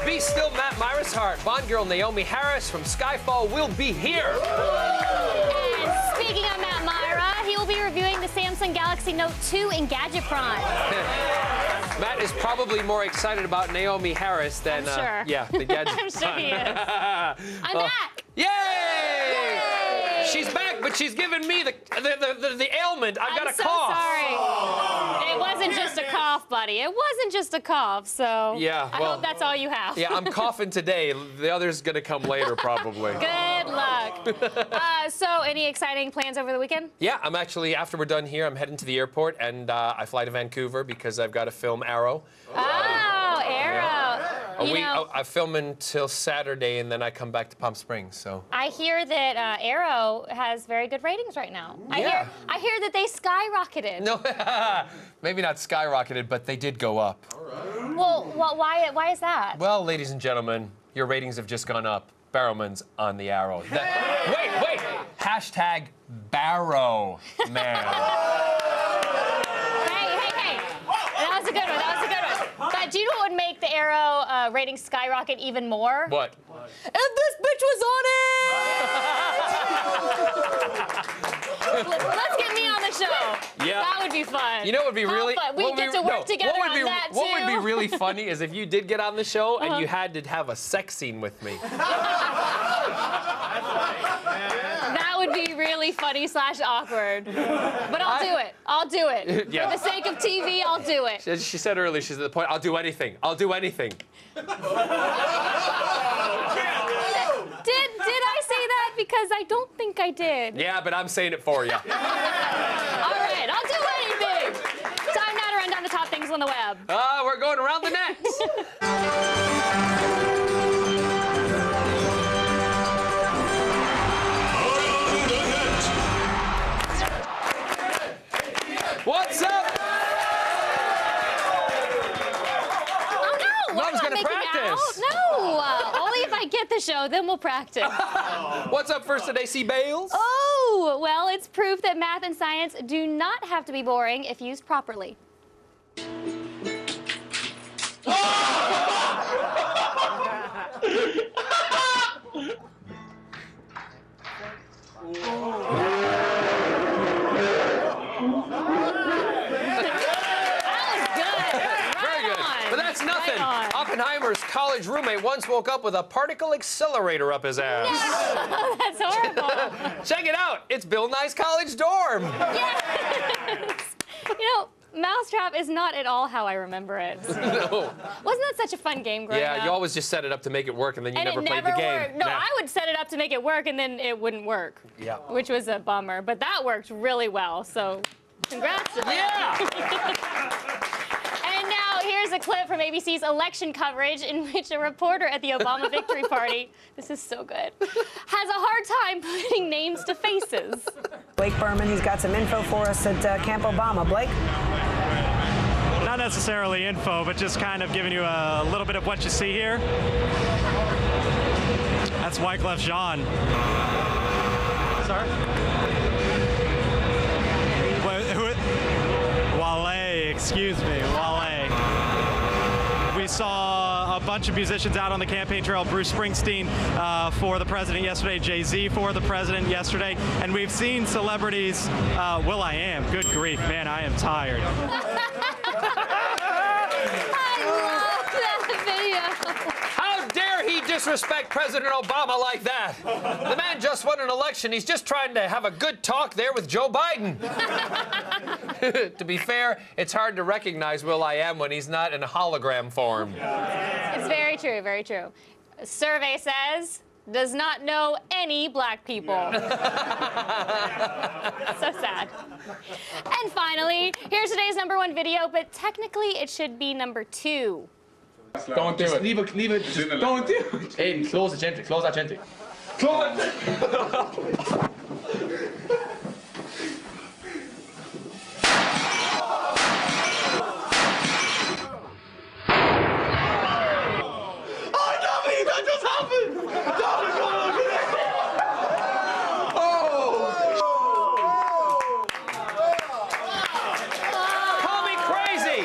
Be Still Matt Myra's Heart. Bond girl Naomi Harris from Skyfall will be here. And speaking of Matt Myra, he will be reviewing the Samsung Galaxy Note 2 in Gadget Prime. Matt is probably more excited about Naomi Harris than I'm sure. Yeah, the Gadget. I'm sure he is. I'm back. Yay! Yay! She's back, but she's giving me the ailment. I've got a I'm so cough. sorry. It wasn't just a cough, buddy. It wasn't just a cough, so Yeah, I well, hope that's all you have. Yeah, I'm coughing today. The other's gonna come later, probably. Good luck. So, any exciting plans over the weekend? Yeah, I'm actually, after we're done here, I'm heading to the airport, and I fly to Vancouver because I've got to film Arrow. Oh, Arrow. I film until Saturday, and then I come back to Palm Springs, so. I hear that Arrow has very good ratings right now. Yeah. I hear that they skyrocketed. No, maybe not skyrocketed, but they did go up. Well, why is that? Well, ladies and gentlemen, your ratings have just gone up. Barrowman's on the Arrow. Wait. Hashtag Barrow Man. Hey. That was a good one. But do you know what would make the Arrow rating skyrocket even more? What? If this bitch was on it! Let's get me on the show. Yeah. That would be fun. You know what would be really... How fun. We get to work together on that, too. What would be really funny is if you did get on the show and you had to have a sex scene with me. That would be really funny / awkward. But I'll do it. Yeah. For the sake of TV, I'll do it. She said earlier, she's at the point, I'll do anything. Did I say that? Because I don't think I did. Yeah, but I'm saying it for you. All right, I'll do anything. Time now to run down the top things on the web. We're going around the net. What's up? Oh no! Mom's gonna practice. No, only if I get the show, then we'll practice. What's up first today, C. Bales? Oh, well, it's proof that math and science do not have to be boring if used properly. Oppenheimer's college roommate once woke up with a particle accelerator up his ass. No, that's horrible. Check it out. It's Bill Nye's college dorm. Yes. You know, Mousetrap is not at all how I remember it. No. Wasn't that such a fun game growing up? Yeah, you always just set it up to make it work, and then you never played the game. Worked. No, I would set it up to make it work, and then it wouldn't work. Yeah. Which was a bummer, but that worked really well, so congrats to them. Yeah! And now here's a clip from ABC's election coverage in which a reporter at the Obama victory party, this is so good, has a hard time putting names to faces. Blake Berman, he's got some info for us at Camp Obama. Blake? Not necessarily info, but just kind of giving you a little bit of what you see here. That's Wyclef Jean. Sorry? Wale, excuse me, Wale. We saw a bunch of musicians out on the campaign trail. Bruce Springsteen for the president yesterday, Jay-Z for the president yesterday, and we've seen celebrities, will.i.am, good grief, man, I am tired. I love that video. How dare he disrespect President Obama like that? The man just won an election. He's just trying to have a good talk there with Joe Biden. To be fair, it's hard to recognize will.i.am when he's not in a hologram form. It's very true, very true. A survey says, does not know any black people. So sad. And finally, here's today's #1 video, but technically it should be #2. Don't do it. Leave it. Just don't do it. Aiden, close that gently. Close it. That just happened! Call me crazy!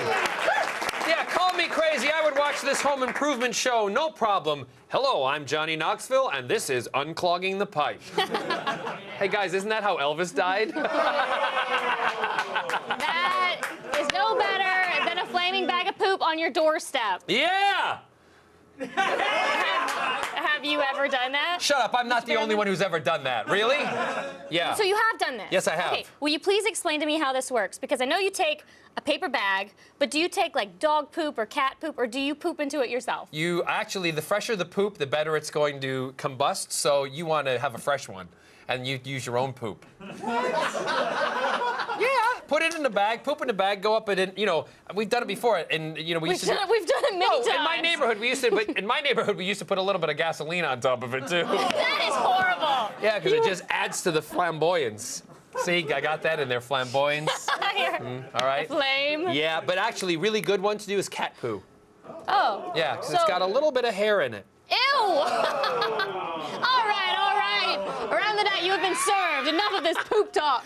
Yeah, call me crazy. I would watch this home improvement show, no problem. Hello, I'm Johnny Knoxville, and this is Unclogging the Pipe. Hey, guys, isn't that how Elvis died? That is no better than a flaming bag of poop on your doorstep. Yeah! Have you ever done that? Shut up, I'm not the only one who's ever done that. Really? Yeah. So you have done this? Yes, I have. Okay, will you please explain to me how this works? Because I know you take a paper bag, but do you take like dog poop or cat poop, or do you poop into it yourself? You actually, the fresher the poop, the better it's going to combust, so you want to have a fresh one. And you use your own poop. Yeah, put it in the bag, poop in the bag, go up it in, you know, we've done it before, and you know, we've done it many times. In my neighborhood we used to put a little bit of gasoline on top of it too. That is horrible. Yeah, because it just adds to the flamboyance. See, I got that in there, flamboyance. All right. Flame. Yeah, but actually, really good one to do is cat poo. Oh. Yeah, because it's got a little bit of hair in it. Ew! All right, all right. Around the net, you have been served. Enough of this poop talk.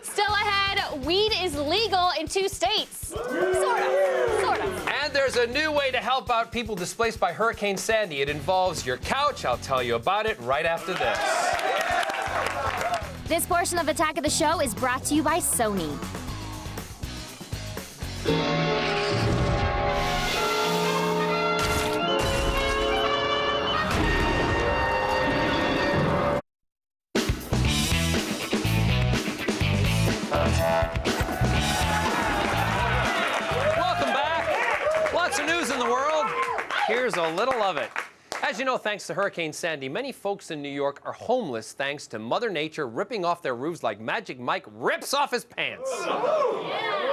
Still ahead, weed is legal in 2 states. Sort of. And there's a new way to help out people displaced by Hurricane Sandy. It involves your couch. I'll tell you about it right after this. This portion of Attack of the Show is brought to you by Sony. Welcome back. Lots of news in the world. Here's a little of it. As you know, thanks to Hurricane Sandy, many folks in New York are homeless thanks to Mother Nature ripping off their roofs like Magic Mike rips off his pants.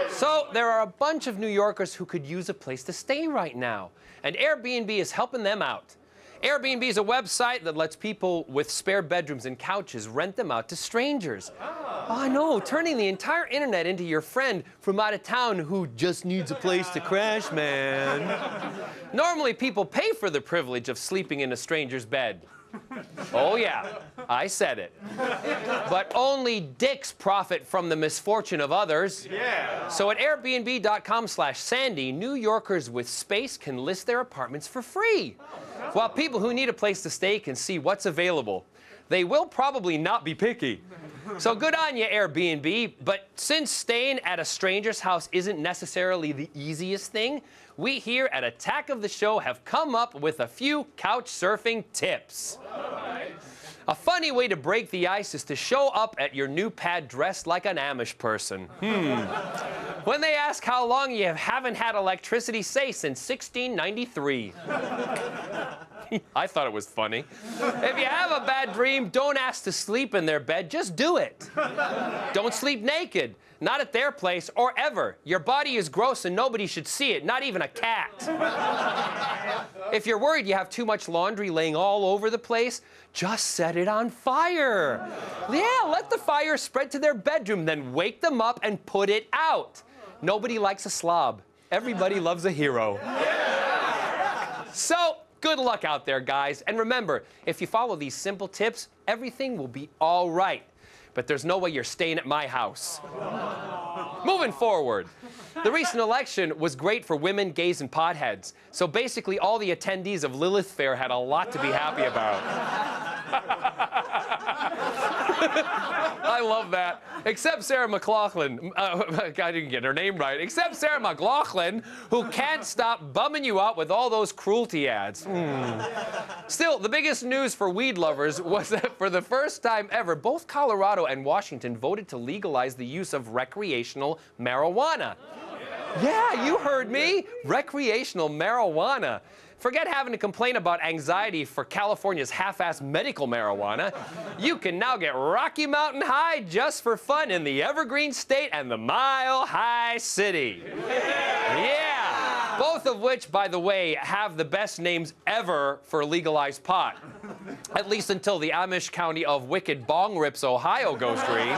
So there are a bunch of New Yorkers who could use a place to stay right now, and Airbnb is helping them out. Airbnb is a website that lets people with spare bedrooms and couches rent them out to strangers. Oh, I know, turning the entire internet into your friend from out of town who just needs a place to crash, man. Normally, people pay for the privilege of sleeping in a stranger's bed. Oh, yeah, I said it. But only dicks profit from the misfortune of others. Yeah. So at Airbnb.com/Sandy, New Yorkers with space can list their apartments for free, while people who need a place to stay can see what's available. They will probably not be picky. So good on you, Airbnb. But since staying at a stranger's house isn't necessarily the easiest thing, we here at Attack of the Show have come up with a few couch surfing tips. A funny way to break the ice is to show up at your new pad dressed like an Amish person. When they ask how long you haven't had electricity, say since 1693. I thought it was funny. If you have a bad dream, don't ask to sleep in their bed, just do it. Don't sleep naked, not at their place or ever. Your body is gross and nobody should see it, not even a cat. If you're worried you have too much laundry laying all over the place, just set it on fire. Yeah, let the fire spread to their bedroom, then wake them up and put it out. Nobody likes a slob. Everybody loves a hero. So, good luck out there, guys. And remember, if you follow these simple tips, everything will be all right. But there's no way you're staying at my house. Moving forward, the recent election was great for women, gays, and potheads. So basically, all the attendees of Lilith Fair had a lot to be happy about. I love that. Except Sarah McLachlan. I didn't get her name right. Except Sarah McLachlan, who can't stop bumming you out with all those cruelty ads. Still, the biggest news for weed lovers was that for the first time ever, both Colorado and Washington voted to legalize the use of recreational marijuana. Yeah, you heard me. Recreational marijuana. Forget having to complain about anxiety for California's half-assed medical marijuana. You can now get Rocky Mountain High just for fun in the Evergreen State and the Mile High City. Yeah, both of which, by the way, have the best names ever for legalized pot. At least until the Amish County of Wicked Bong Rips, Ohio goes green.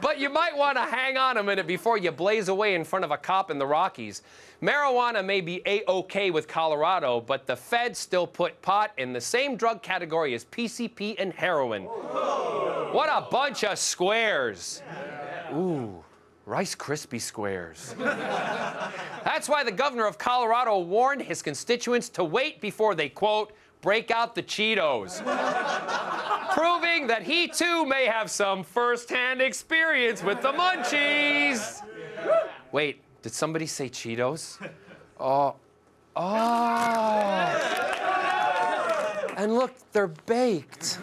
But you might want to hang on a minute before you blaze away in front of a cop in the Rockies. Marijuana may be A-OK with Colorado, but the feds still put pot in the same drug category as PCP and heroin. What a bunch of squares. Ooh, Rice Krispie squares. That's why the governor of Colorado warned his constituents to wait before they, quote, break out the Cheetos. Proving that he too may have some first-hand experience with the munchies. Wait, did somebody say Cheetos? Oh. And look, they're baked.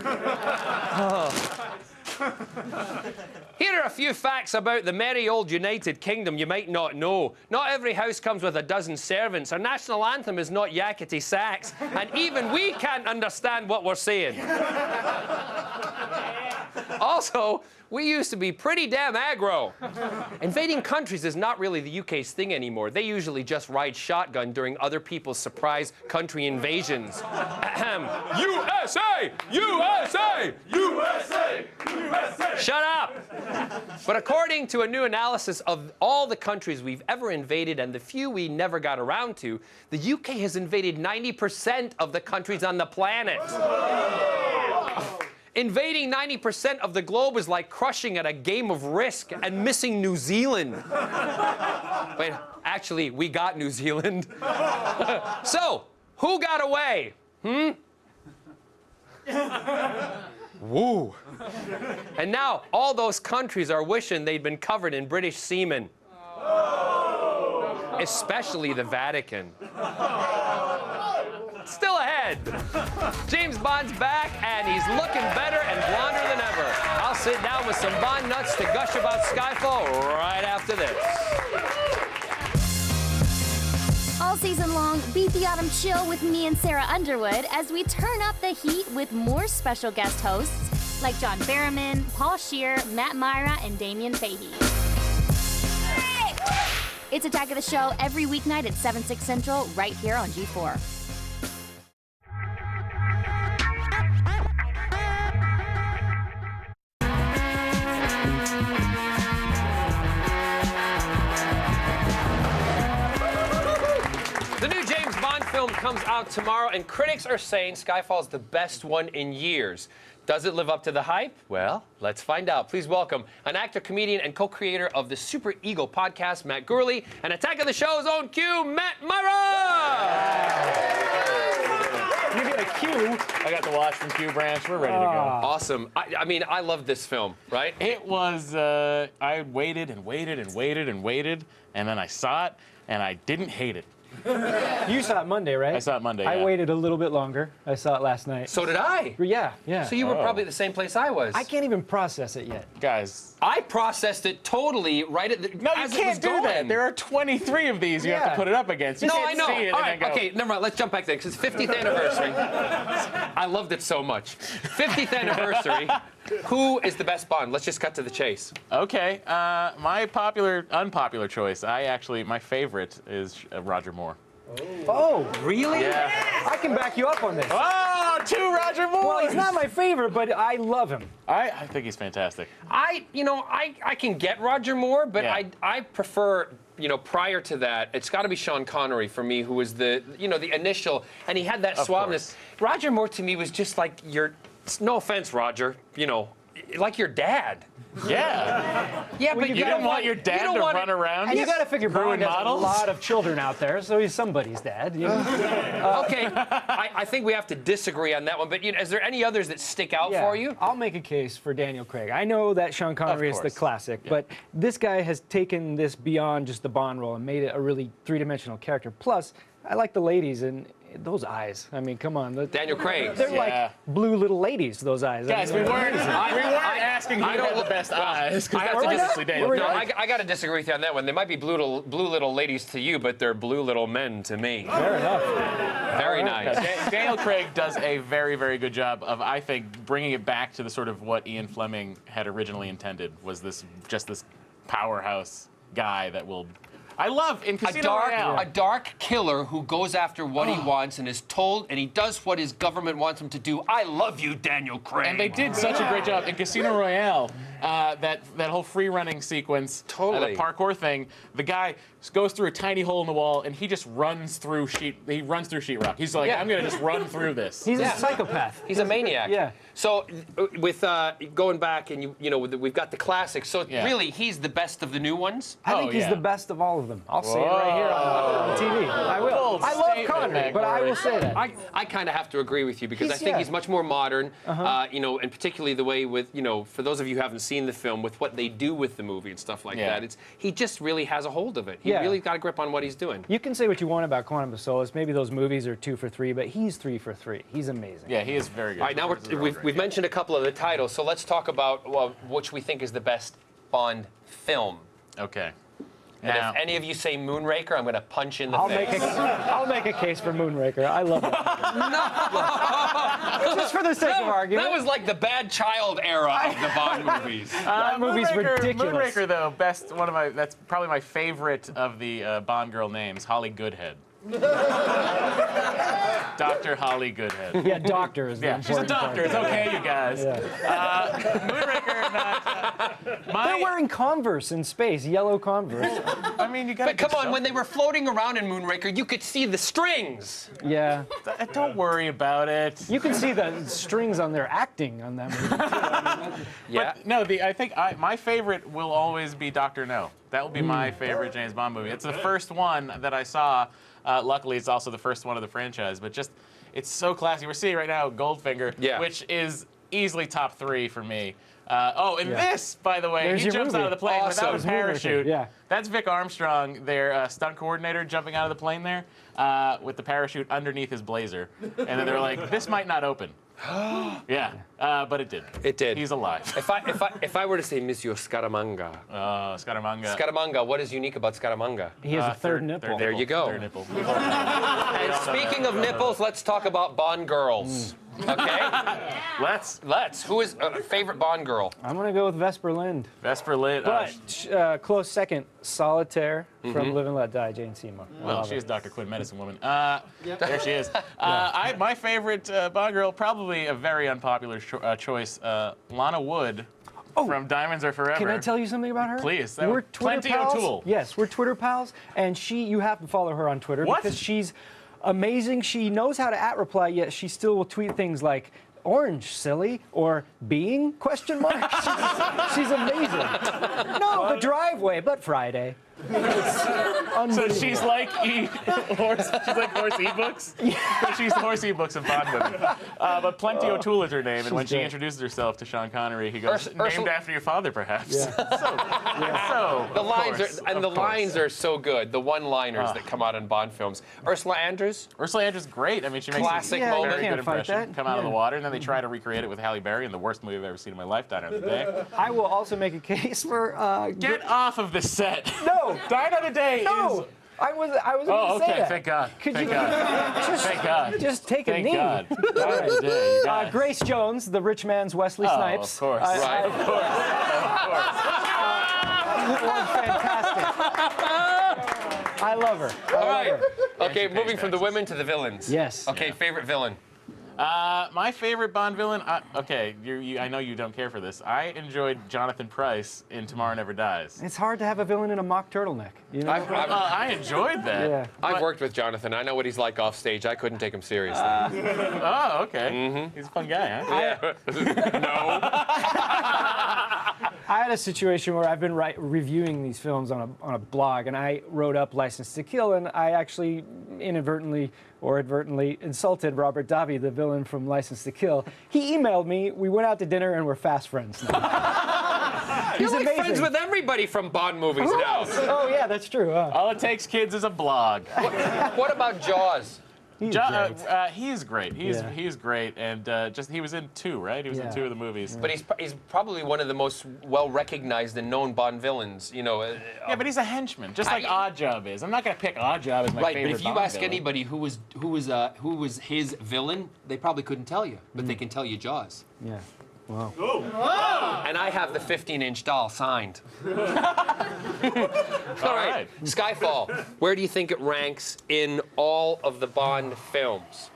Here are a few facts about the merry old United Kingdom you might not know. Not every house comes with a dozen servants. Our national anthem is not yakety sax, and even we can't understand what we're saying. Also, we used to be pretty damn aggro. Invading countries is not really the UK's thing anymore. They usually just ride shotgun during other people's surprise country invasions. Ahem. USA! USA! USA! USA! Shut up! But according to a new analysis of all the countries we've ever invaded and the few we never got around to, the UK has invaded 90% of the countries on the planet. Invading 90% of the globe is like crushing at a game of Risk and missing New Zealand. Wait, actually, we got New Zealand. So, who got away? Woo. And now, all those countries are wishing they'd been covered in British semen. Especially the Vatican. Still ahead. James Bond's back, and he's looking better and blonder than ever. I'll sit down with some Bond nuts to gush about Skyfall right after this. All season long, beat the autumn chill with me and Sarah Underwood as we turn up the heat with more special guest hosts like John Barrowman, Paul Scheer, Matt Myra, and Damian Fahey. It's Attack of the Show every weeknight at 7, 6 Central, right here on G4. The new James Bond film comes out tomorrow, and critics are saying Skyfall is the best one in years. Does it live up to the hype? Well, let's find out. Please welcome an actor, comedian, and co-creator of the Super Ego podcast, Matt Gurley, and Attack of the Show's own Q, Matt Myra! You get a Q. I got the watch from Q Branch. We're ready to go. Awesome. I mean, I love this film, right? It was, I waited and waited and waited and waited, and then I saw it, and I didn't hate it. You saw it Monday, right? I saw it Monday, I yeah. waited a little bit longer. I saw it last night. So did I. Yeah. So you were probably at the same place I was. I can't even process it yet. Guys. I processed it totally right at the No, you as it can't was do going. that. There are 23 of these you have to Yeah. put it up against. You No, can't I know. see it All and right, then go, okay, never mind. Let's jump back there because it's 50th anniversary. I loved it so much. 50th anniversary. Who is the best Bond? Let's just cut to the chase. Okay, my unpopular choice, my favorite is Roger Moore. Oh, Really? Yeah. I can back you up on this. Oh, two Roger Moore! Well, he's not my favorite, but I love him. I think he's fantastic. I can get Roger Moore, but Yeah. I prefer, prior to that, it's got to be Sean Connery for me, who was the initial, and he had that suaveness. Roger Moore to me was just like no offense, Roger, like your dad. Yeah. Yeah, but You don't want your dad to run around. And you got to figure Ruin Bond has models? a lot of children out there, so he's somebody's dad. You know? Okay, I think we have to disagree on that one, but is there any others that stick out Yeah, for you? I'll make a case for Daniel Craig. I know that Sean Connery is the course. classic, but this guy has taken this beyond just the Bond role and made it a really three-dimensional character. Plus, I like the ladies and those eyes. I mean, come on. Daniel Craig. They're Yeah. like blue little ladies, those eyes. Guys, we weren't asking who I had don't- the best eyes, because that's Were we obviously not? Daniel Were we No, Craig. I got to disagree with you on that one. They might be blue little ladies to you, but they're blue little men to me. Fair enough. Very nice. Daniel Craig does a very, very good job of, I think, bringing it back to the sort of what Ian Fleming had originally intended, was this powerhouse guy that will... I love in Casino Royale. A dark killer who goes after what he wants and is told, and he does what his government wants him to do. I love you, Daniel Craig. And they did such a great job in Casino Royale. that whole free running sequence, Totally. the parkour thing. The guy goes through a tiny hole in the wall and he just runs through sheetrock. He's like, Yeah. I'm gonna just run through this. He's a psychopath. He's a maniac. Yeah. So with going back and we've got the classics. So Yeah. really, he's the best of the new ones. I think he's yeah. the best of all of them. I'll say it right here on TV. I will. Bold I love statement, Connery, but I will say that. I kind of have to agree with you because I He's- think yeah. he's much more modern, and particularly the way with, for those of you who haven't seen the film, with what they do with the movie and stuff like Yeah. that, he just really has a hold of it. He Yeah. really got a grip on what he's doing. You can say what you want about Quantum of Solace. Maybe those movies are 2 for 3, but he's 3 for 3. He's amazing. Yeah, he is very good. All right, now we've mentioned a couple of the titles, so let's talk about which we think is the best Bond film. Okay. And Now, if any of you say Moonraker, I'm going to punch in the I'll face. make a case for Moonraker. I love it. Just for the sake of argument. That was like the bad child era of the Bond movies. That movie's ridiculous. Moonraker, though, that's probably my favorite of the Bond girl names, Holly Goodhead. Dr. Holly Goodhead. Yeah, doctor is the Yeah, she's a important doctor. part. It's okay, you guys. Moonraker, They're wearing Converse in space, yellow Converse. I mean, you got. But come on, when they were floating around in Moonraker, you could see the strings. Yeah. Don't worry about it. You can see the strings on their acting on that movie. Yeah. But no, I think my favorite will always be Dr. No. That will be my favorite James Bond movie. It's the first one that I saw. Luckily, it's also the first one of the franchise. But just, it's so classy. We're seeing right now Goldfinger, which is easily top 3 for me. This, by the way, There's he your jumps movie. out of the plane without a Awesome. parachute. Yeah. That's Vic Armstrong, their stunt coordinator, jumping out of the plane there with the parachute underneath his blazer. And then they're like, this might not open. Yeah, but it did. It did. He's alive. If I were to say Monsieur Scaramanga. Scaramanga. Scaramanga, what is unique about Scaramanga? He has a third nipple. There you go. Third nipple. And speaking of nipples, let's talk about Bond girls. Okay? Let's. Who is favorite Bond girl? I'm going to go with Vesper Lind. Vesper Lind. But close second, Solitaire from Live and Let Die, Jane Seymour. Well, she is Dr. Quinn, medicine woman. There she is. My favorite Bond girl, probably a very unpopular choice, Lana Wood from Diamonds Are Forever. Can I tell you something about her? Please. We're Twitter Plenty pals. O'Toole. Yes, we're Twitter pals, and you have to follow her on Twitter because she's amazing. She knows how to @reply, yet she still will tweet things like "orange, silly" or "being?" She's amazing. No, the driveway, but Friday. So she's like horse ebooks. She's horse ebooks and Bond women. But Plenty O'Toole is her name, and when she introduces herself to Sean Connery, he goes, "Named after your father, perhaps." So The lines are so good. The one-liners that come out in Bond films. Ursula Andrews. Ursula Andrews is great. I mean, she makes Classic a moment. very You good can't fight impression. that. Come out of the Yeah. water, and then they try to recreate it with Halle Berry in the worst movie I've ever seen in my life, Dine Out of the Day. I will also make a case for. Get off of the set. No. Dine Out of the Day No. is. I was Oh, going to say okay. that. Thank God. Could Thank you God. Thank God. just take a Thank knee? God. Dine Out of the Day. you guys. Grace Jones, the rich man's Wesley Snipes. Of course. Right. Of course. Was fantastic. I love her. All right. Okay, And she moving pays from the taxes. women to the villains. Yes. Okay, favorite villain. My favorite Bond villain. Okay, I know you don't care for this. I enjoyed Jonathan Pryce in Tomorrow Never Dies. It's hard to have a villain in a mock turtleneck. You know? I enjoed that. Yeah. I've worked with Jonathan. I know what he's like off stage. I couldn't take him seriously. Oh, okay. He's a fun guy, huh? No. I had a situation where I've been reviewing these films on a blog, and I wrote up License to Kill, and I actually inadvertently or advertently insulted Robert Davi, the villain from License to Kill. He emailed me. We went out to dinner, and we're fast friends now. You're He's like amazing. friends with everybody from Bond movies Who now. else? Oh yeah, that's true. All it takes, kids, is a blog. What about Jaws? He's great. He's great. He's great, and he was in 2, right? He was in 2 of the movies. But he's probably one of the most well-recognized and known Bond villains. You know. Yeah, but he's a henchman, just like Oddjob is. I'm not gonna pick Oddjob as my Right, favorite. but if you Bond ask villain. anybody who was his villain, they probably couldn't tell you, but they can tell you Jaws. Yeah. Wow. And I have the 15-inch doll signed. All right, Skyfall. Where do you think it ranks in all of the Bond films?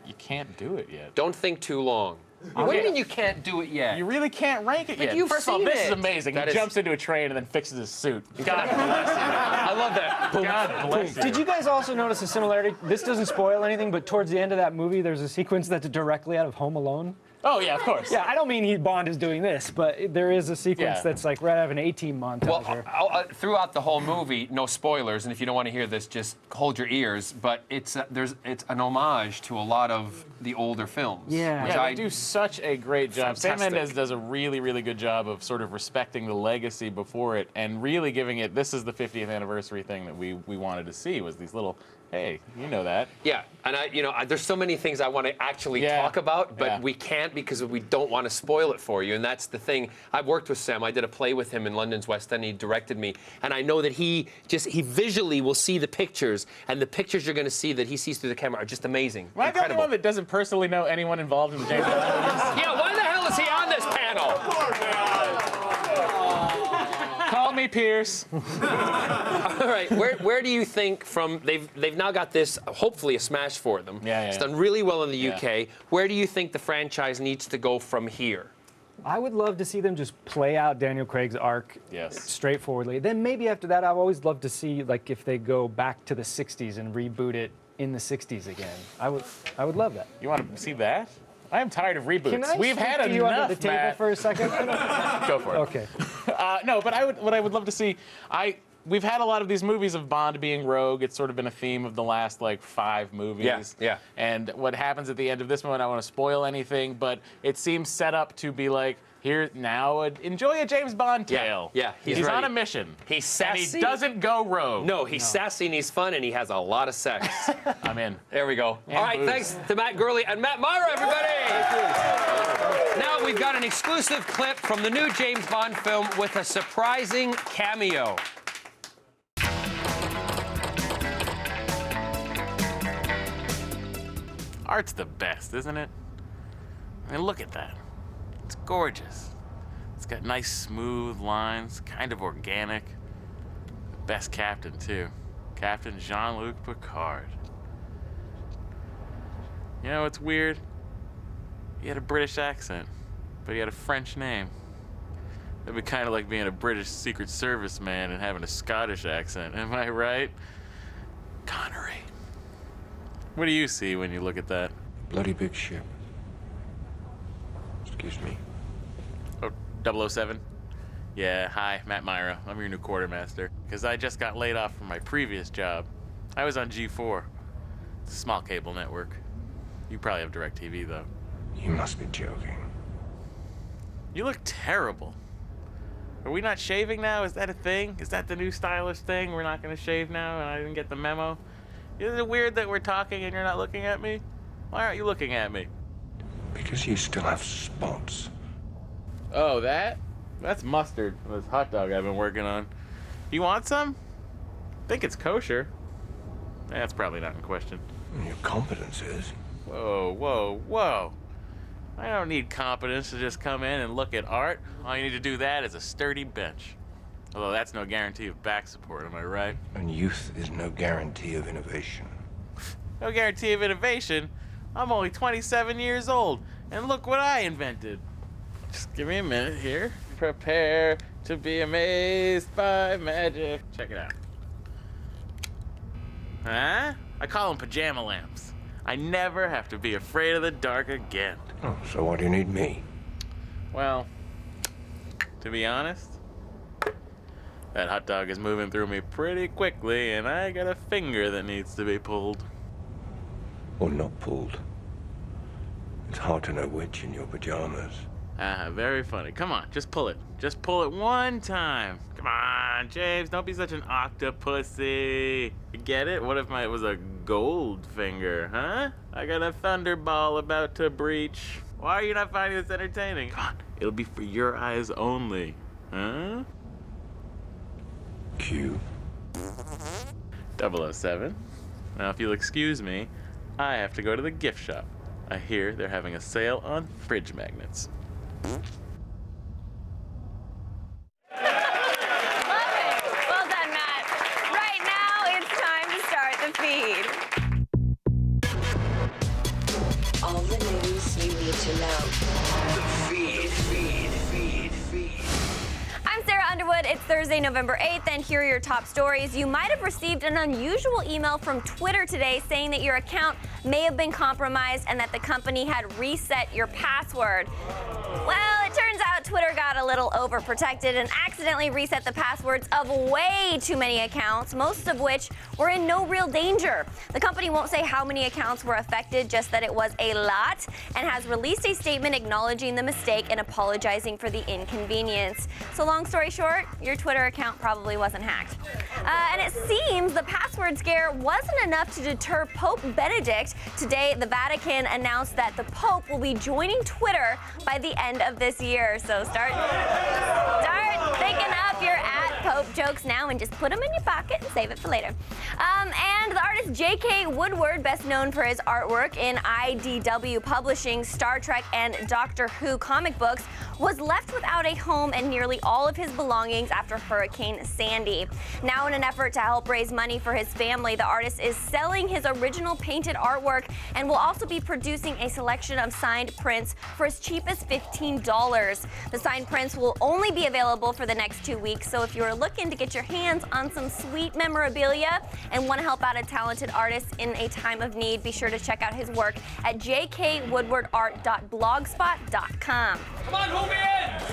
You can't do it yet. Don't think too long. What do you mean you can't do it yet? You really can't rank it yet. you've First of all, seen this is it. amazing. That He is- jumps into a train and then fixes his suit. God bless you. I love that. God bless you. Did you guys also notice a similarity? This doesn't spoil anything, but towards the end of that movie, there's a sequence that's directly out of Home Alone. Oh, yeah, of course. Yeah, I don't mean Bond is doing this, but there is a sequence Yeah. that's like right out of an 18 montage. Well, throughout the whole movie, no spoilers, and if you don't want to hear this, just hold your ears. But it's an homage to a lot of the older films. Yeah. which Yeah, I they do such a great job. Sam Fantastic. Mendes does a really, really good job of sort of respecting the legacy before it and really giving it, this is the 50th anniversary thing that we wanted to see, was these little, hey, you know that. Yeah, and there's so many things I want to actually talk about, but we can't because we don't want to spoil it for you. And that's the thing. I've worked with Sam. I did a play with him in London's West End. He directed me, and I know that he visually will see the pictures, and the pictures you're going to see that he sees through the camera are just amazing. Am I the only one that doesn't personally know anyone involved in the James Bond movies? Yeah, why the hell is he on this panel? Call me Pierce. All right, where do you think they've now got this, hopefully a smash for them. Yeah. It's done really well in the UK. Where do you think the franchise needs to go from here? I would love to see them just play out Daniel Craig's arc straightforwardly. Then maybe after that, I've always loved to see like if they go back to the 60s and reboot it in the 60s again. I would love that. You want to see that? I am tired of reboots. Can I We've speak had to enough, you under the table Matt. for a second? Go for it. Okay. No, but what I would love to see, we've had a lot of these movies of Bond being rogue. It's sort of been a theme of the last like 5 movies. Yeah. And what happens at the end of this one, I don't want to spoil anything, but it seems set up to be like, here now, enjoy a James Bond tale. Yeah, he's ready. on a mission. He's sassy. And he doesn't go rogue. No, he's sassy and he's fun and he has a lot of sex. I'm in. There we go. And All right, booze. thanks to Matt Gurley and Matt Myra, everybody. Now we've got an exclusive clip from the new James Bond film with a surprising cameo. Art's the best, isn't it? I mean, look at that. It's gorgeous. It's got nice, smooth lines, kind of organic. Best captain, too. Captain Jean-Luc Picard. You know what's weird? He had a British accent, but he had a French name. It'd be kind of like being a British Secret Service man and having a Scottish accent. Am I right? Connery. What do you see when you look at that? Bloody big ship. Excuse me. Oh, 007? Yeah, hi, Matt Myra. I'm your new quartermaster. Because I just got laid off from my previous job. I was on G4. It's a small cable network. You probably have DirecTV, though. You must be joking. You look terrible. Are we not shaving now? Is that a thing? Is that the new stylish thing? We're not going to shave now and I didn't get the memo? Isn't it weird that we're talking and you're not looking at me? Why aren't you looking at me? Because you still have spots. Oh, that? That's mustard. This hot dog I've been working on. You want some? I think it's kosher. That's probably not in question. Your competence is. Whoa, whoa, whoa. I don't need competence to just come in and look at art. All you need to do that is a sturdy bench. Although that's no guarantee of back support, am I right? And youth is no guarantee of innovation. No guarantee of innovation? I'm only 27 years old, and look what I invented. Just give me a minute here. Prepare to be amazed by magic. Check it out. Huh? I call them pajama lamps. I never have to be afraid of the dark again. Oh, so why do you need me? Well, to be honest, that hot dog is moving through me pretty quickly, and I got a finger that needs to be pulled. Or not pulled. It's hard to know which in your pajamas. Ah, very funny. Come on, just pull it. Just pull it one time. Come on, James, don't be such an octopussy. You get it? What if it was a gold finger, huh? I got a thunderball about to breach. Why are you not finding this entertaining? Come on, it'll be for your eyes only, huh? Q. 007. Now, if you'll excuse me, I have to go to the gift shop. I hear they're having a sale on fridge magnets. Love it. Well done, Matt. Right now, it's time to start the feed. All the news you need to know. Thursday, November 8th, and here are your top stories. You might have received an unusual email from Twitter today saying that your account may have been compromised and that the company had reset your password. Well, it turns out Twitter got a little overprotected and accidentally reset the passwords of way too many accounts, most of which were in no real danger. The company won't say how many accounts were affected, just that it was a lot, and has released a statement acknowledging the mistake and apologizing for the inconvenience. So long story short, your Twitter account probably wasn't hacked. And it seems the password scare wasn't enough to deter Pope Benedict. Today, the Vatican announced that the Pope will be joining Twitter by the end of this year. So start thinking up your Pope jokes now and just put them in your pocket and save it for later. And the artist J.K. Woodward, best known for his artwork in IDW Publishing, Star Trek, and Doctor Who comic books, was left without a home and nearly all of his belongings after Hurricane Sandy. Now, in an effort to help raise money for his family, the artist is selling his original painted artwork and will also be producing a selection of signed prints for as cheap as $15. The signed prints will only be available for the next 2 weeks, so if you're looking to get your hands on some sweet memorabilia and want to help out a talented artist in a time of need, be sure to check out his work at jkwoodwardart.blogspot.com. Come on, move in!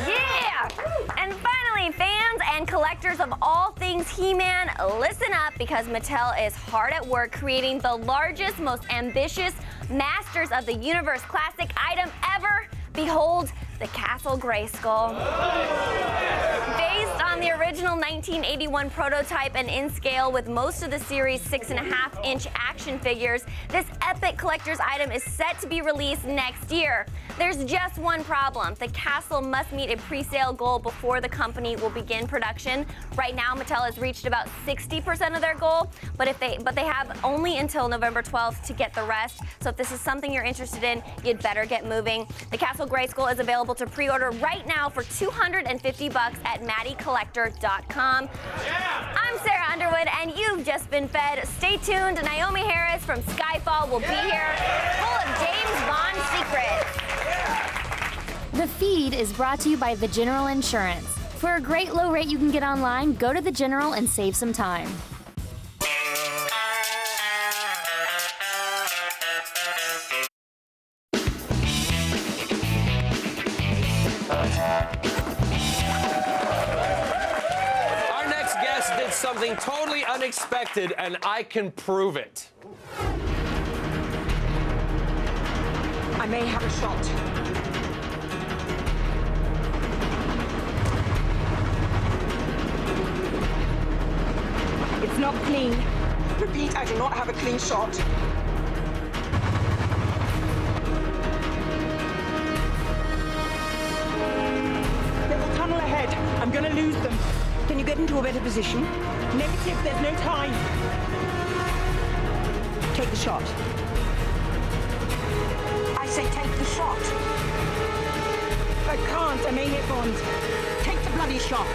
Yeah! And finally, fans and collectors of all things He-Man, listen up, because Mattel is hard at work creating the largest, most ambitious Masters of the Universe classic item ever. Behold, the Castle Grayskull. Based on the original 1981 prototype and in scale with most of the series' 6.5-inch action figures, this epic collector's item is set to be released next year. There's just one problem. The castle must meet a pre-sale goal before the company will begin production. Right now, Mattel has reached about 60% of their goal, but they have only until November 12th to get the rest. So if this is something you're interested in, you'd better get moving. The Castle Grayskull is available to pre-order right now for $250 at MaddieCollector.com. Yeah. I'm Sarah Underwood, and you've just been fed. Stay tuned. Naomi Harris from Skyfall will be here, full of James Bond secrets. The feed is brought to you by The General Insurance. For a great low rate you can get online, go to The General and save some time. Our next guest did something totally unexpected, and I can prove it. I may have a shot. It's not clean. Repeat, I do not have a clean shot. Little tunnel ahead. I'm gonna lose them. Can you get into a better position? Negative, there's no time. Take the shot. I say take the shot. I can't, I may hit Bond. Take the bloody shot.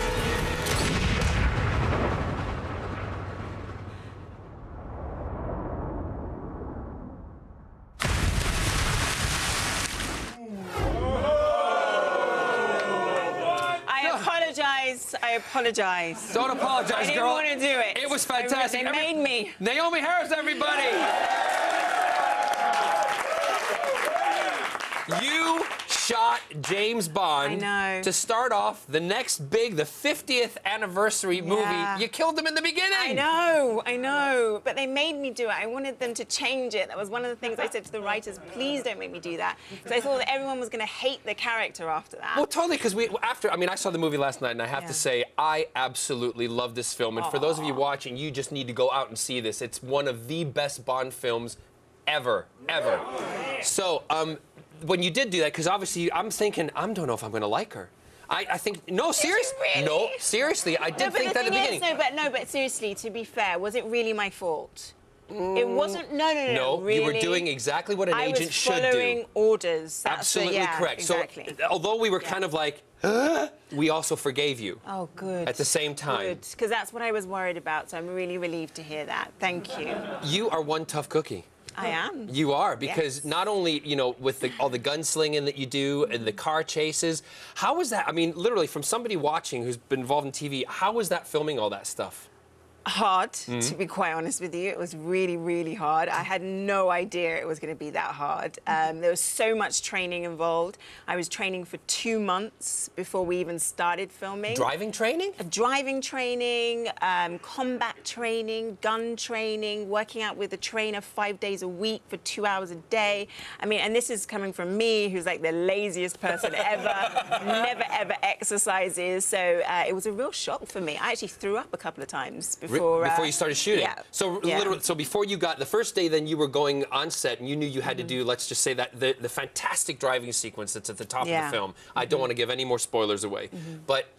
I apologize. Don't apologize, girl. I didn't want to do it. It was fantastic. They made me. Naomi Harris, everybody. You shot James Bond to start off the next big, the 50th anniversary movie. You killed him in the beginning. I know. But they made me do it. I wanted them to change it. That was one of the things I said to the writers, please don't make me do that. Because I thought that everyone was going to hate the character after that. Well, totally, because I saw the movie last night, and I have to say, I absolutely love this film. And for those of you watching, you just need to go out and see this. It's one of the best Bond films ever. So, when you did do that, because obviously I'm thinking, I don't know if I'm going to like her. I think, no, seriously. Really? No, seriously, I did think that at the beginning. But seriously, to be fair, was it really my fault? It wasn't. No. No, really. You were doing exactly what an agent should do. I was following orders. Absolutely correct. Exactly. So, although we were kind of like, we also forgave you. Oh, good. At the same time. Good, because that's what I was worried about. So I'm really relieved to hear that. Thank you. You are one tough cookie. I am. You are, because not only, you know, with all the gunslinging that you do and the car chases, how was that? I mean, literally, from somebody watching who's been involved in TV, how was that filming all that stuff? Hard, to be quite honest with you. It was really, really hard. I had no idea it was going to be that hard. There was so much training involved. I was training for 2 months before we even started filming. Driving training? Driving training, combat training, gun training, working out with a trainer 5 days a week for 2 hours a day. I mean, and this is coming from me, who's like the laziest person ever, never, ever exercises. So it was a real shock for me. I actually threw up a couple of times before you started shooting. Yeah. So literally, so before you got the first day, then you were going on set, and you knew you had to do, let's just say that the fantastic driving sequence that's at the top of the film. I don't want to give any more spoilers away, but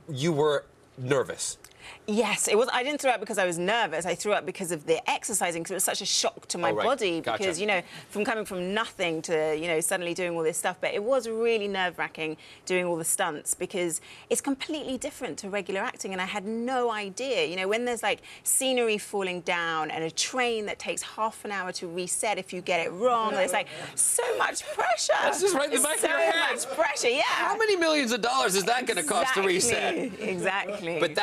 you were nervous. Yes, it was. I didn't throw up because I was nervous. I threw up because of the exercising, because it was such a shock to my body. Gotcha. Because, you know, from coming from nothing to, you know, suddenly doing all this stuff. But it was really nerve-wracking doing all the stunts, because it's completely different to regular acting, and I had no idea. You know, when there's like scenery falling down and a train that takes half an hour to reset if you get it wrong, there's like so much pressure. That's just right in the back of your head. So much pressure, yeah. How many millions of dollars is that going to cost to reset? Exactly. But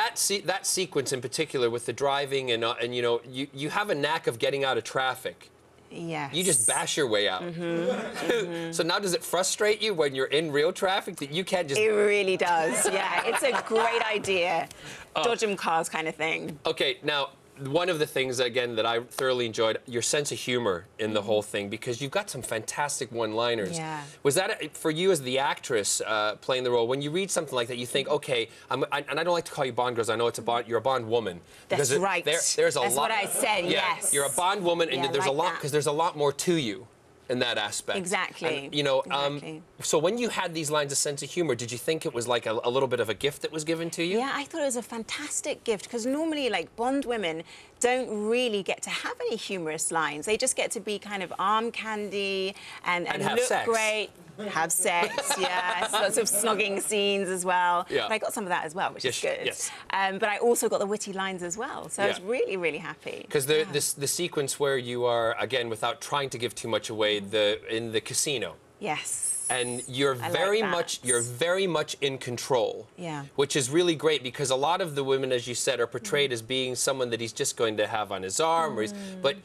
that sequence in particular with the driving and you know, you have a knack of getting out of traffic. Yes. You just bash your way out. So now does it frustrate you when you're in real traffic that you can't just... It really does, yeah. It's a great idea. Dodge 'em cars kind of thing. Okay, now, one of the things, again, that I thoroughly enjoyed, your sense of humor in the whole thing, because you've got some fantastic one-liners. Yeah. Was that, for you as the actress playing the role, when you read something like that, you think, okay, and I don't like to call you Bond girls, I know it's you're a Bond woman. That's right. There's a That's lot. what I said, yes. You're a Bond woman, and Yeah, there's a like lot, that. because there's a lot more to you in that aspect. Exactly. And, you know, Exactly. so when you had these lines of sense of humor, did you think it was like a little bit of a gift that was given to you? Yeah, I thought it was a fantastic gift, because normally, like, Bond women don't really get to have any humorous lines. They just get to be kind of arm candy and have look sex. great. Have sex, yes. Lots of snogging scenes as well. Yeah. But I got some of that as well, which is good. Yes. But I also got the witty lines as well, so I was really, really happy. Because the sequence where you are, again, without trying to give too much away, in the casino. Yes. And you're I very like that. very much in control. Yeah. Which is really great, because a lot of the women, as you said, are portrayed as being someone that he's just going to have on his arm, but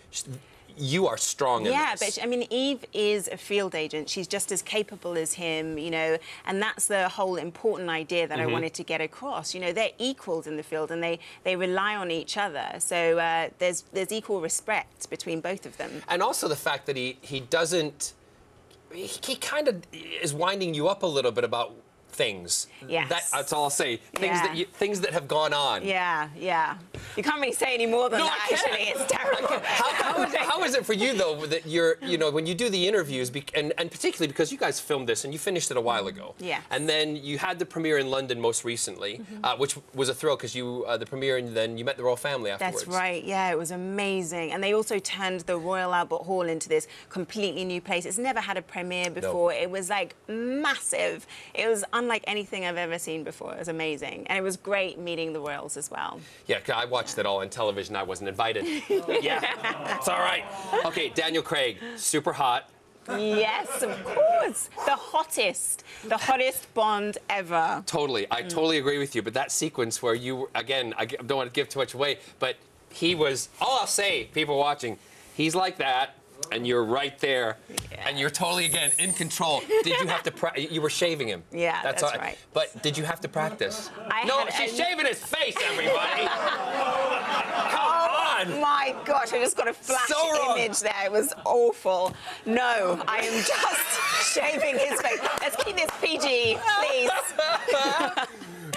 you are strong in Yeah, this. but I mean, Eve is a field agent. She's just as capable as him, you know, and that's the whole important idea that I wanted to get across. You know, they're equals in the field, and they rely on each other. So there's equal respect between both of them. And also the fact that he doesn't, he kind of is winding you up a little bit about things. Yes. That's all I'll say. Yeah. Things that have gone on. Yeah, yeah. You can't really say any more than No, that, I can't. actually. It's terrible. How is it for you, though, that you're, you know, when you do the interviews, and particularly because you guys filmed this and you finished it a while ago. Yes. And then you had the premiere in London most recently, which was a thrill, because the premiere, and then you met the royal family afterwards. That's right, yeah, it was amazing. And they also turned the Royal Albert Hall into this completely new place. It's never had a premiere before. No. It was like massive. It was unlike anything I've ever seen before. It was amazing. And it was great meeting the royals as well. Yeah, I watched it all on television. I wasn't invited. Yeah, it's all right. Okay, Daniel Craig, super hot. Yes, of course. The hottest Bond ever. Totally, I totally agree with you. But that sequence where you, again, I don't want to give too much away, but he was, all I'll say, people watching, he's like that, and you're right there, and you're totally, again, in control. Did you have to you were shaving him. Yeah, that's right. But did you have to practice? She's shaving his face, everybody. Come on. My gosh, I just got a flash image there. It was awful. No, I am just shaving his face. Let's keep this PG, please.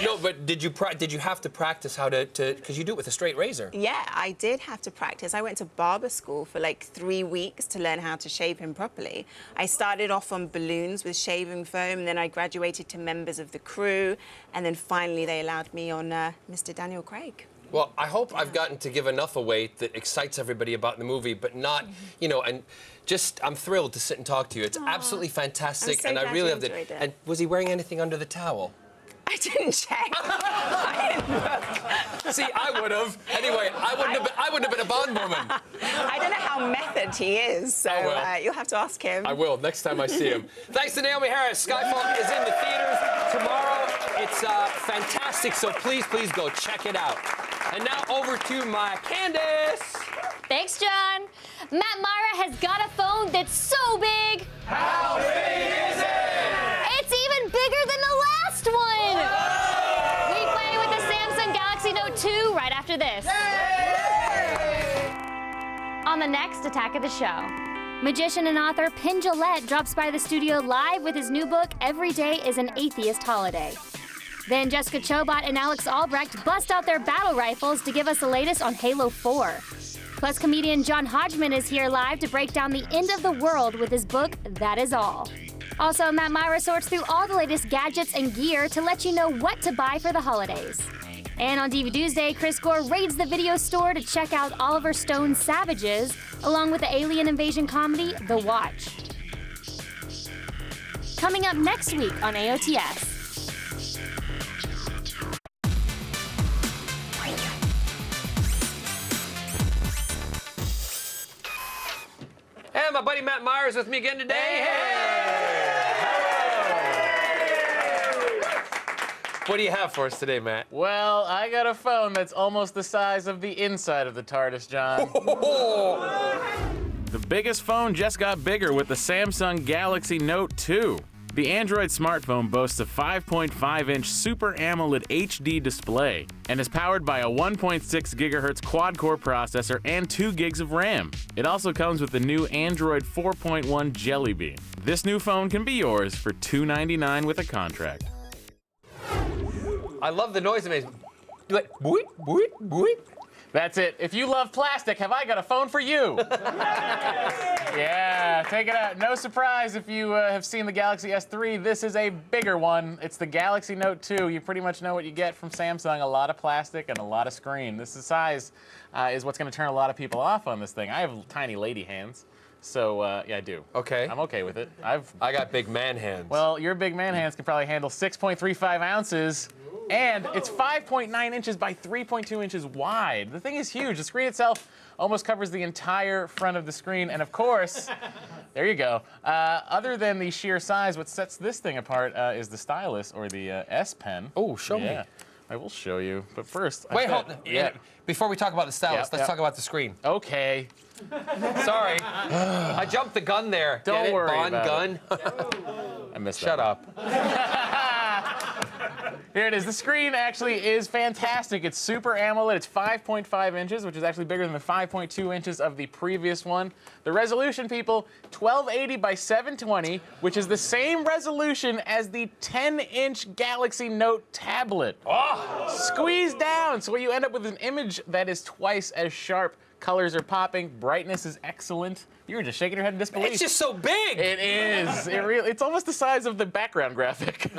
No, but did you have to practice how to because you do it with a straight razor? Yeah, I did have to practice. I went to barber school for like 3 weeks to learn how to shave him properly. I started off on balloons with shaving foam, and then I graduated to members of the crew, and then finally they allowed me on Mr. Daniel Craig. Well, I hope I've gotten to give enough away that excites everybody about the movie, but not, you know, and just, I'm thrilled to sit and talk to you. It's absolutely fantastic, I'm so and I glad really you loved it. enjoyed it. And was he wearing anything under the towel? I didn't check. See, I would have. Anyway, I wouldn't have been a Bond woman. I don't know how method he is, so you'll have to ask him. I will next time I see him. Thanks to Naomi Harris. Skyfall is in the theaters tomorrow. It's fantastic, so please go check it out. And now over to my Candace. Thanks, John. Matt Myra has got a phone that's so big. How big is it? It's even bigger than the last one. We play with the Samsung Galaxy Note 2 right after this. On the next Attack of the Show, magician and author Penn Jillette drops by the studio live with his new book, Every Day is an Atheist Holiday. Then Jessica Chobot and Alex Albrecht bust out their battle rifles to give us the latest on Halo 4. Plus, comedian John Hodgman is here live to break down the end of the world with his book, That Is All. Also, Matt Myra sorts through all the latest gadgets and gear to let you know what to buy for the holidays. And on DVD Day, Chris Gore raids the video store to check out Oliver Stone's Savages, along with the alien invasion comedy, The Watch. Coming up next week on AOTS. And my buddy Matt Myers with me again today. Hey! What do you have for us today, Matt? Well, I got a phone that's almost the size of the inside of the TARDIS, John. The biggest phone just got bigger with the Samsung Galaxy Note 2. The Android smartphone boasts a 5.5-inch Super AMOLED HD display and is powered by a 1.6 GHz quad-core processor and 2 gigs of RAM. It also comes with the new Android 4.1 Jelly Bean. This new phone can be yours for $299 with a contract. I love the noise it makes. Do it. Boop, boop, boop. That's it. If you love plastic, have I got a phone for you? Yeah, take it out. No surprise if you have seen the Galaxy S3. This is a bigger one. It's the Galaxy Note 2. You pretty much know what you get from Samsung. A lot of plastic and a lot of screen. This size is what's going to turn a lot of people off on this thing. I have tiny lady hands. So, yeah, I do. Okay. I'm okay with it. I got big man hands. Well, your big man hands can probably handle 6.35 ounces. And it's 5.9 inches by 3.2 inches wide. The thing is huge. The screen itself almost covers the entire front of the screen. And of course, there you go. Other than the sheer size, what sets this thing apart is the stylus, or the S Pen. Oh, show me. I will show you. But first, wait, hold on. Yeah. Before we talk about the stylus, let's talk about the screen. Okay. Sorry. I jumped the gun there. Don't worry Bond about gun. I missed that. Shut up. Here it is. The screen actually is fantastic. It's Super AMOLED. It's 5.5 inches, which is actually bigger than the 5.2 inches of the previous one. The resolution, people, 1280 by 720, which is the same resolution as the 10-inch Galaxy Note tablet. Oh. Squeezed down, so you end up with an image that is twice as sharp. Colors are popping. Brightness is excellent. You were just shaking your head in disbelief. It's just so big. It is. It's almost the size of the background graphic.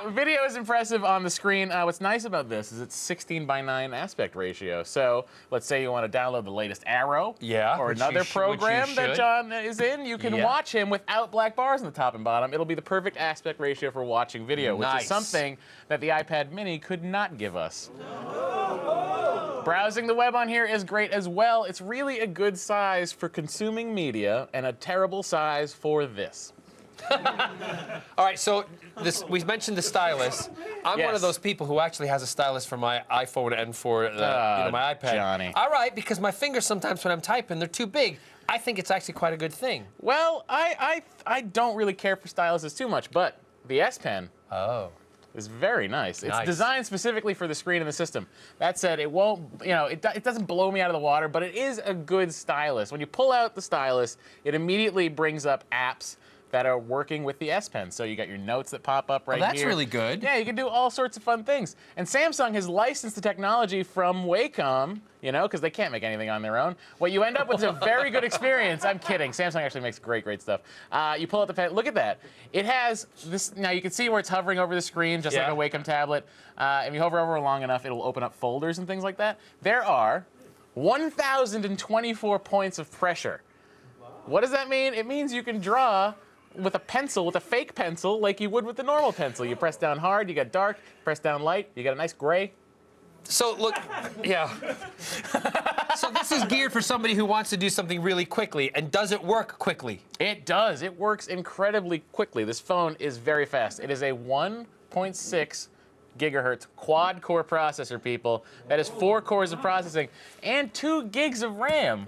Video is impressive on the screen. What's nice about this is it's 16:9 aspect ratio. So let's say you want to download the latest Arrow, or another program that John is in. You can watch him without black bars on the top and bottom. It'll be the perfect aspect ratio for watching video, which is something that the iPad Mini could not give us. Browsing the web on here is great as well. It's really a good size for consuming media and a terrible size for this. All right, so we mentioned the stylus. I'm one of those people who actually has a stylus for my iPhone and for my iPad. Johnny. All right, because my fingers sometimes when I'm typing, they're too big. I think it's actually quite a good thing. Well, I don't really care for styluses too much, but the S Pen. Is very nice. It's designed specifically for the screen and the system. That said, it won't, it doesn't blow me out of the water, but it is a good stylus. When you pull out the stylus, it immediately brings up apps that are working with the S Pen. So you got your notes that pop up right here. That's really good. Yeah, you can do all sorts of fun things. And Samsung has licensed the technology from Wacom, because they can't make anything on their own. What you end up with is a very good experience. I'm kidding. Samsung actually makes great stuff. You pull out the pen. Look at that. It has this. Now you can see where it's hovering over the screen, just like a Wacom tablet. If you hover over long enough, it'll open up folders and things like that. There are 1,024 points of pressure. What does that mean? It means you can draw with a pencil, with a fake pencil, like you would with the normal pencil. You press down hard, you get dark. Press down light, you get a nice gray. So look, yeah. So this is geared for somebody who wants to do something really quickly, and does it work quickly? It does. It works incredibly quickly. This phone is very fast. It is a 1.6 gigahertz quad-core processor, people. That is 4 cores of processing and 2 gigs of RAM,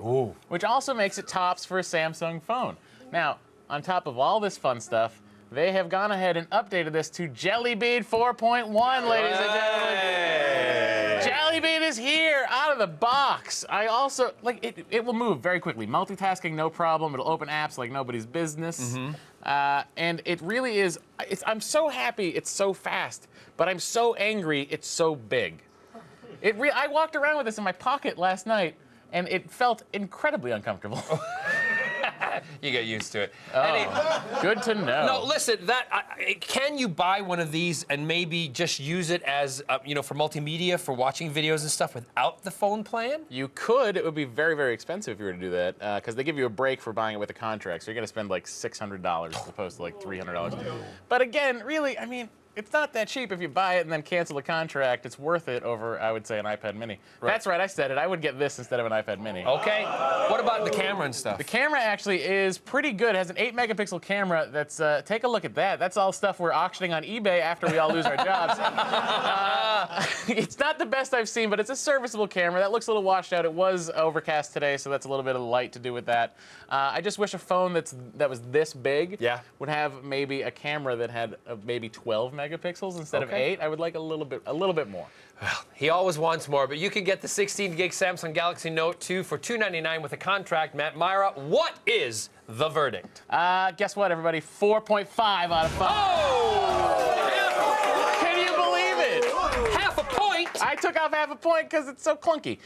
which also makes it tops for a Samsung phone. Now, on top of all this fun stuff, they have gone ahead and updated this to Jelly Bean 4.1, ladies and gentlemen. Jelly Bean is here, out of the box. I also, like, it will move very quickly. Multitasking, no problem. It'll open apps like nobody's business. And it really is, I'm so happy it's so fast, but I'm so angry it's so big. I walked around with this in my pocket last night, and it felt incredibly uncomfortable. You get used to it. Oh, good to know. No, listen, can you buy one of these and maybe just use it as, for multimedia, for watching videos and stuff without the phone plan? You could. It would be very, very expensive if you were to do that, because they give you a break for buying it with a contract, so you're going to spend like $600 as opposed to like $300. But again, really, I mean, it's not that cheap if you buy it and then cancel the contract. It's worth it over, I would say, an iPad mini. Right. That's right, I said it. I would get this instead of an iPad mini. Okay. What about the camera and stuff? The camera actually is pretty good. It has an 8-megapixel camera. That's take a look at that. That's all stuff we're auctioning on eBay after we all lose our jobs. It's not the best I've seen, but it's a serviceable camera. That looks a little washed out. It was overcast today, so that's a little bit of light to do with that. I just wish a phone that was this big would have maybe a camera that had maybe 12 megapixels instead of 8. I would like a little bit more. Well, he always wants more, but you can get the 16-gig Samsung Galaxy Note 2 for $299 with a contract. Matt Myra, what is the verdict? Guess what, everybody? 4.5 out of 5. Oh! Can you believe it? Half a point! I took off half a point because it's so clunky.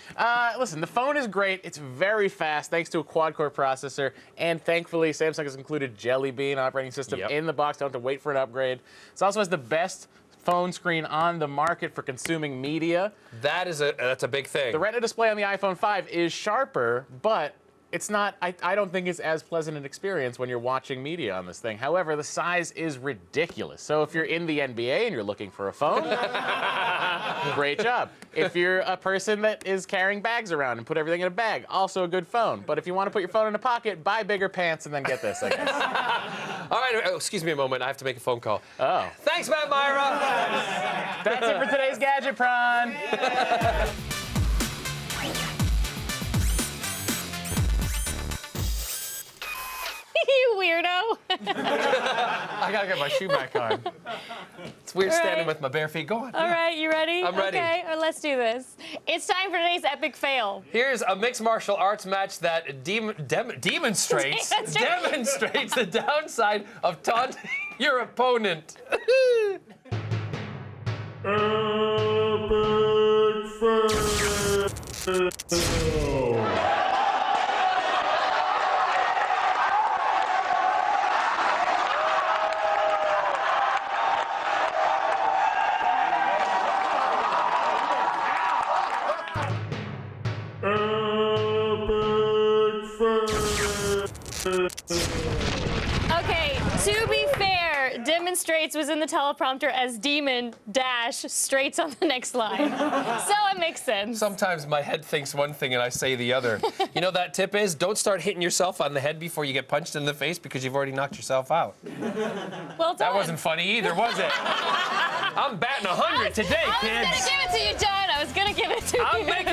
Listen, the phone is great. It's very fast thanks to a quad-core processor, and thankfully, Samsung has included Jelly Bean operating system in the box. Don't have to wait for an upgrade. It also has the best phone screen on the market for consuming media. That's a big thing. The Retina display on the iPhone 5 is sharper, but it's not, I don't think it's as pleasant an experience when you're watching media on this thing. However, the size is ridiculous. So if you're in the NBA and you're looking for a phone, great job. If you're a person that is carrying bags around and put everything in a bag, also a good phone. But if you want to put your phone in a pocket, buy bigger pants and then get this, I guess. All right, excuse me a moment. I have to make a phone call. Oh. Thanks, Matt Myra. That's it for today's Gadget Prawn. You weirdo. I gotta get my shoe back on. It's weird standing with my bare feet. Go on. All right, you ready? I'm ready. Okay, let's do this. It's time for today's epic fail. Here's a mixed martial arts match that demonstrates the downside of taunting your opponent. Okay, to be fair, demonstrates was in the teleprompter as demon dash straight's on the next line. So it makes sense. Sometimes my head thinks one thing and I say the other. You know that tip is, don't start hitting yourself on the head before you get punched in the face because you've already knocked yourself out. Well done. That wasn't funny either, was it? I'm batting 100 today, kids. I was gonna give it to you, John. I was gonna give it to you. I'm making